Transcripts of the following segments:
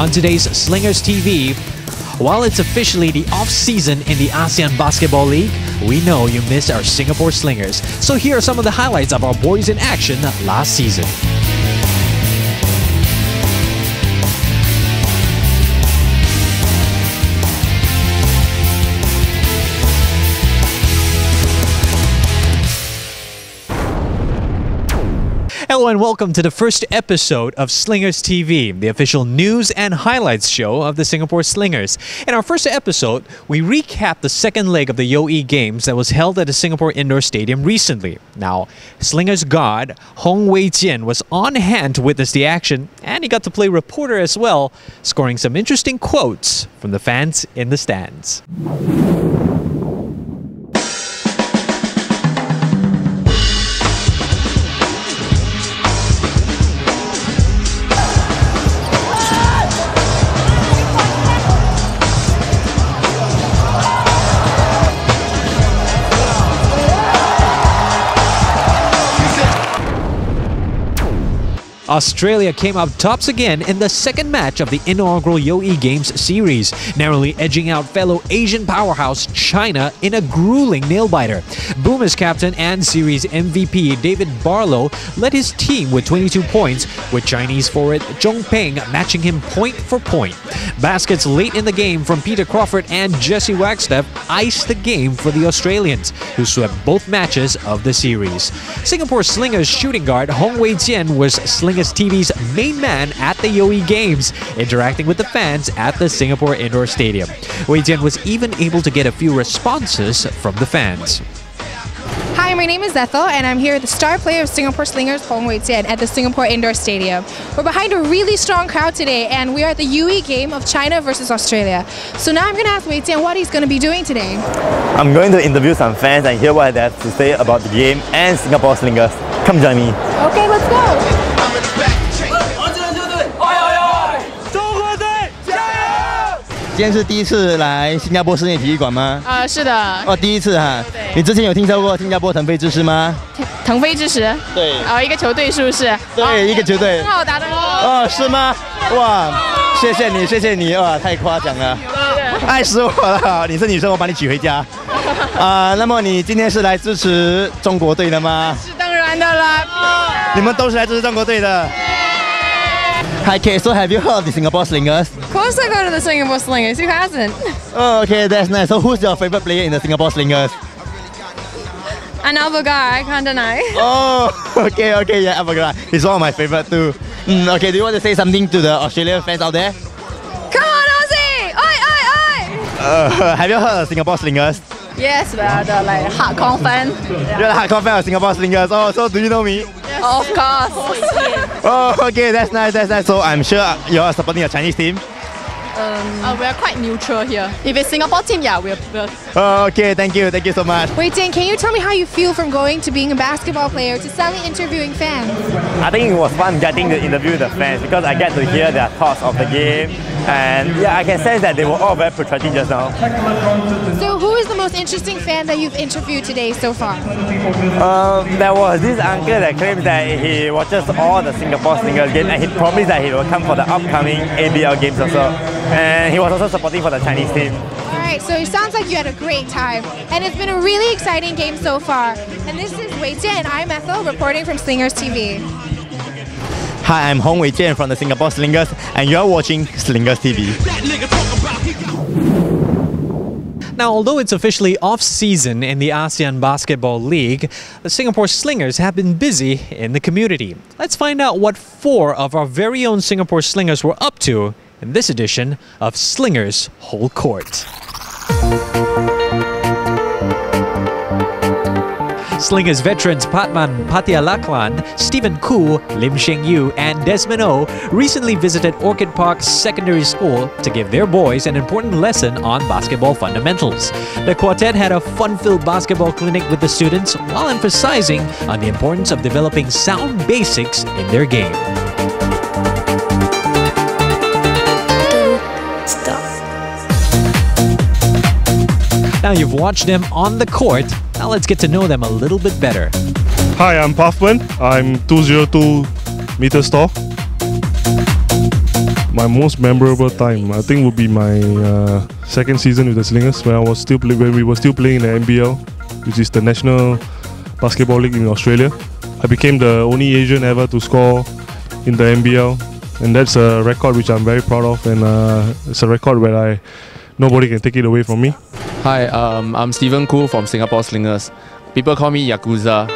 On today's Slingers TV, while it's officially the off-season in the ASEAN Basketball League, we know you missed our Singapore Slingers. So here are some of the highlights of our boys in action last season. Hello and welcome to the first episode of Slingers TV, the official news and highlights show of the Singapore Slingers. In our first episode, we recap the second leg of the Youyi Games that was held at the Singapore Indoor Stadium recently. Now, Slingers guard Hong Wei-jian was on hand to witness the action, and he got to play reporter as well, scoring some interesting quotes from the fans in the stands. Australia came up tops again in the second match of the inaugural Youyi Games series, narrowly edging out fellow Asian powerhouse China in a grueling nail-biter. Boomers captain and series MVP David Barlow led his team with 22 points, with Chinese forward Zhong Peng matching him point for point. Baskets late in the game from Peter Crawford and Jesse Wagstaff iced the game for the Australians, who swept both matches of the series. Singapore Slingers shooting guard Hong Wei-jian was Slingers TV's main man at the Youyi Games, interacting with the fans at the Singapore Indoor Stadium. Wei-jian was even able to get a few responses from the fans. Hi, my name is Ethel, and I'm here with the star player of Singapore Slingers, Hong Wei-jian, at the Singapore Indoor Stadium. We're behind a really strong crowd today, and we are at the Youyi game of China versus Australia. So now I'm going to ask Wei-jian what he's going to be doing today. I'm going to interview some fans and hear what they have to say about the game and Singapore Slingers. Come join me. Okay, let's go. 今天是第一次来新加坡室内体育馆吗？是的。哦，第一次哈。对。你之前有听说过新加坡腾飞之狮吗？腾飞之狮。对。一个球队是不是？对，一个球队。很好打的哦。哦，是吗？哇，谢谢你，谢谢你，哇，太夸奖了，爱死我了！你是女生，我把你娶回家。那么你今天是来支持中国队的吗？是当然的啦。你们都是来支持中国队的。 Hi, Kate. So, have you heard of the Singapore Slingers? Of course, I go to the Singapore Slingers. Who hasn't? Oh, okay, that's nice. So, who's your favorite player in the Singapore Slingers? Another guy, I can't deny. Oh, okay, yeah, Abagara. He's one of my favorite too. Okay, do you want to say something to the Australian fans out there? Come on, Aussie! Oi, oi, oi! Have you heard of Singapore Slingers? Yes, we are the hardcore fan. You're the hardcore fan of Singapore Slingers. Oh, so do you know me? Yes. Of course. Oh, okay, that's nice, that's nice. So I'm sure you're supporting a Chinese team? We are quite neutral here. If it's Singapore team, yeah, we're... Oh, okay, thank you so much. Wei-jian, can you tell me how you feel from going to being a basketball player to suddenly interviewing fans? I think it was fun getting to interview the fans because I get to hear their thoughts of the game, and yeah, I can sense that they were all very patriotic just now. So who is the most interesting fan that you've interviewed today so far? There was this uncle that claims that he watches all the Singapore Slingers games and he promised that he will come for the upcoming ABL games also. And he was also supporting for the Chinese team. Alright, so it sounds like you had a great time. And it's been a really exciting game so far. And this is Wei-jian. I'm Ethel, reporting from Slingers TV. Hi, I'm Hong Wei-jian from the Singapore Slingers, and you're watching Slingers TV. Now, although it's officially off-season in the ASEAN Basketball League, the Singapore Slingers have been busy in the community. Let's find out what 4 of our very own Singapore Slingers were up to in this edition of Slingers Hold Court. Slingers veterans Patman Patialaklan, Stephen Koo, Lim Sheng Yu, and Desmond O recently visited Orchid Park Secondary School to give their boys an important lesson on basketball fundamentals. The quartet had a fun-filled basketball clinic with the students while emphasizing on the importance of developing sound basics in their game. Now you've watched them on the court. Now let's get to know them a little bit better. Hi, I'm Puffman. I'm 202 meters tall. My most memorable time, I think, would be my second season with the Slingers when we were still playing in the NBL, which is the National Basketball League in Australia. I became the only Asian ever to score in the NBL, and that's a record which I'm very proud of, and it's a record where nobody can take it away from me. Hi, I'm Stephen Koo from Singapore Slingers. People call me Yakuza.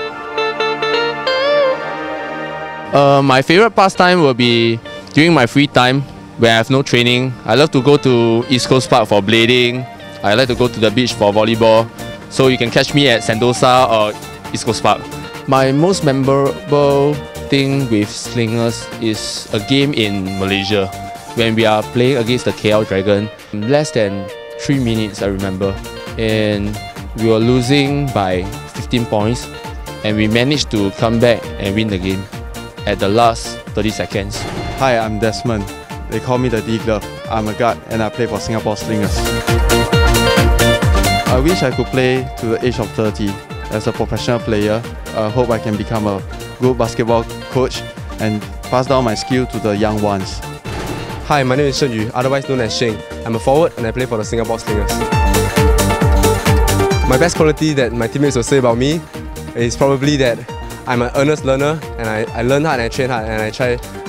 My favorite pastime will be during my free time when I have no training. I love to go to East Coast Park for blading. I like to go to the beach for volleyball. So you can catch me at Sentosa or East Coast Park. My most memorable thing with Slingers is a game in Malaysia when we are playing against the KL Dragon. Less than 3 minutes, I remember, and we were losing by 15 points, and we managed to come back and win the game at the last 30 seconds. Hi, I'm Desmond. They call me the D-Glove. I'm a guard and I play for Singapore Slingers. I wish I could play to the age of 30 as a professional player. I hope I can become a good basketball coach and pass down my skill to the young ones. Hi, my name is Youyi, otherwise known as Sheng. I'm a forward and I play for the Singapore Slingers. My best quality that my teammates will say about me is probably that I'm an earnest learner, and I learn hard and I train hard, and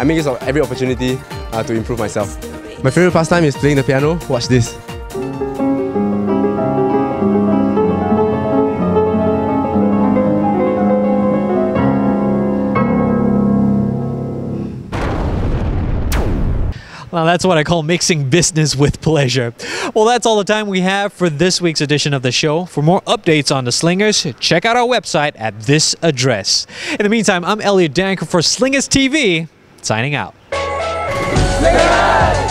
I make use of every opportunity to improve myself. My favorite pastime is playing the piano. Watch this. Now that's what I call mixing business with pleasure. Well, that's all the time we have for this week's edition of the show. For more updates on the Slingers, check out our website at this address. In the meantime, I'm Elliot Danker for SlingersTV, signing out. Slingers!